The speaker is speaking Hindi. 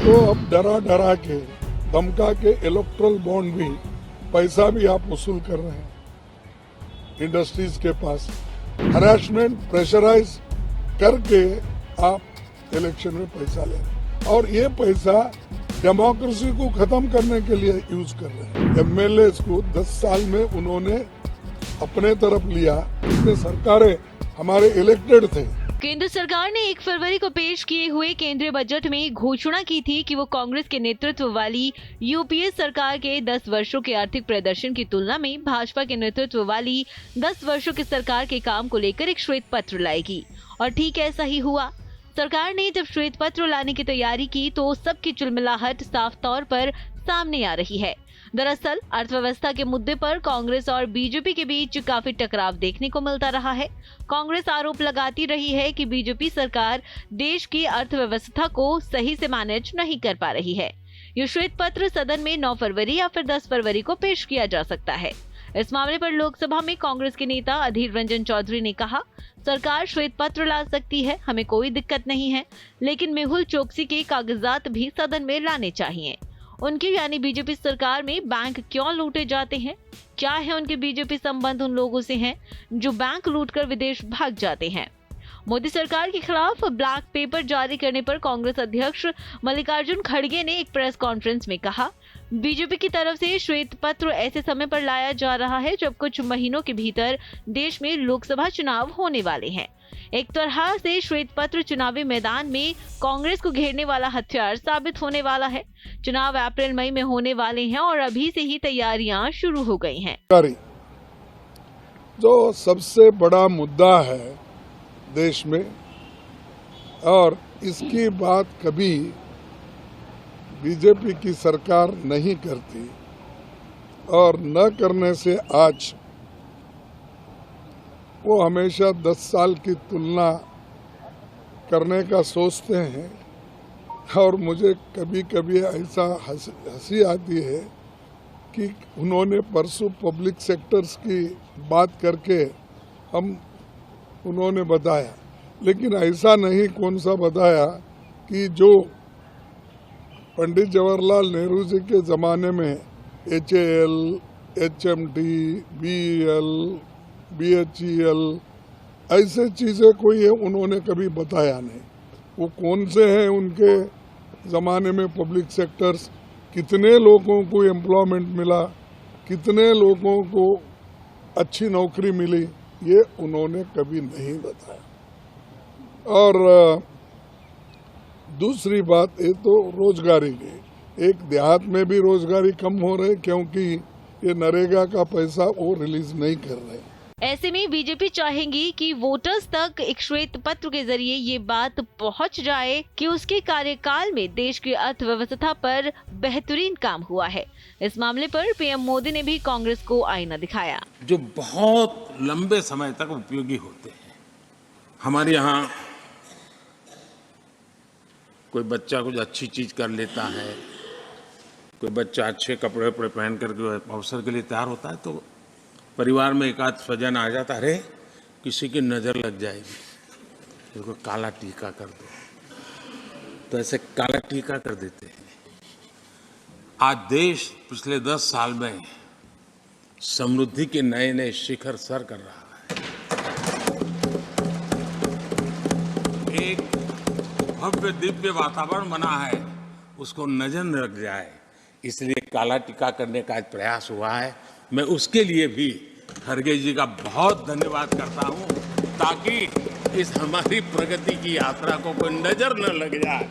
तो अब डरा डरा के धमका के इलेक्ट्रल बॉन्ड भी पैसा भी आप वसूल कर रहे हैं इंडस्ट्रीज के पास, हरासमेंट प्रेशराइज करके आप इलेक्शन में पैसा ले रहे हैं और ये पैसा डेमोक्रेसी को खत्म करने के लिए यूज कर रहे हैं। एमएलएस को 10 साल में उन्होंने अपने तरफ लिया, इसमें सरकारें हमारे इलेक्टेड थे। केंद्र सरकार ने 1 फरवरी को पेश किए हुए केंद्रीय बजट में घोषणा की थी कि वो कांग्रेस के नेतृत्व वाली यूपीए सरकार के 10 वर्षों के आर्थिक प्रदर्शन की तुलना में भाजपा के नेतृत्व वाली 10 वर्षों की सरकार के काम को लेकर एक श्वेत पत्र लाएगी। और ठीक ऐसा ही हुआ। सरकार ने जब श्वेत पत्र लाने की तैयारी की तो सबकी चुलमिलाहट साफ तौर पर सामने आ रही है। दरअसल अर्थव्यवस्था के मुद्दे पर कांग्रेस और बीजेपी के बीच काफी टकराव देखने को मिलता रहा है। कांग्रेस आरोप लगाती रही है कि बीजेपी सरकार देश की अर्थव्यवस्था को सही से मैनेज नहीं कर पा रही है। ये श्वेत पत्र सदन में 9 फरवरी या फिर 10 फरवरी को पेश किया जा सकता है। इस मामले पर लोकसभा में कांग्रेस के नेता अधीर रंजन चौधरी ने कहा, सरकार श्वेत पत्र ला सकती है, हमें कोई दिक्कत नहीं है, लेकिन मेहुल चोकसी के कागजात भी सदन में लाने चाहिए। उनकी यानी बीजेपी सरकार में बैंक क्यों लूटे जाते हैं? क्या है उनके बीजेपी संबंध उन लोगों से हैं जो बैंक लूटकर विदेश भाग जाते हैं? मोदी सरकार के खिलाफ ब्लैक पेपर जारी करने पर कांग्रेस अध्यक्ष मल्लिकार्जुन खड़गे ने एक प्रेस कॉन्फ्रेंस में कहा, बीजेपी की तरफ से श्वेत पत्र ऐसे समय पर लाया जा रहा है जब कुछ महीनों के भीतर देश में लोकसभा चुनाव होने वाले हैं। एक तरह से श्वेत पत्र चुनावी मैदान में कांग्रेस को घेरने वाला हथियार साबित होने वाला है। चुनाव अप्रैल मई में होने वाले हैं और अभी से ही तैयारियां शुरू हो गई हैं। जो सबसे बड़ा मुद्दा है देश में और इसकी बात कभी बीजेपी की सरकार नहीं करती और न करने से आज वो हमेशा 10 साल की तुलना करने का सोचते हैं और मुझे कभी कभी ऐसा हंसी आती है कि उन्होंने परसों पब्लिक सेक्टर्स की बात करके उन्होंने बताया, लेकिन ऐसा नहीं कौन सा बताया कि जो पंडित जवाहरलाल नेहरू जी के ज़माने में HAL, HMT, BEL, BHEL ऐसे चीज़ें कोई है उन्होंने कभी बताया नहीं। वो कौन से हैं उनके ज़माने में पब्लिक सेक्टर्स, कितने लोगों को एम्प्लॉयमेंट मिला, कितने लोगों को अच्छी नौकरी मिली, ये उन्होंने कभी नहीं बताया। और दूसरी बात ये तो रोजगारी की, एक देहात में भी रोजगारी कम हो रही क्योंकि ये नरेगा का पैसा वो रिलीज नहीं कर रहे। ऐसे में बीजेपी चाहेंगी कि वोटर्स तक एक श्वेत पत्र के जरिए ये बात पहुंच जाए कि उसके कार्यकाल में देश की अर्थव्यवस्था पर बेहतरीन काम हुआ है। इस मामले पर पीएम मोदी ने भी कांग्रेस को आईना दिखाया, जो बहुत लंबे समय तक उपयोगी होते हैं। हमारे यहाँ कोई बच्चा कुछ अच्छी चीज कर लेता है, कोई बच्चा अच्छे कपड़े वपड़े पहन करके अवसर के लिए तैयार होता है तो परिवार में एक आध स्वजन आ जाता, अरे किसी की नज़र लग जाएगी, उसको काला टीका कर दो, तो ऐसे काला टीका कर देते हैं। आज देश पिछले 10 साल में समृद्धि के नए नए शिखर सर कर रहा है। एक भव्य दिव्य वातावरण बना है, उसको नजर न लग जाए, इसलिए काला टीका करने का एक प्रयास हुआ है। मैं उसके लिए भी खड़गे जी का बहुत धन्यवाद करता हूं, ताकि इस हमारी प्रगति की यात्रा को कोई नजर न लग जाए।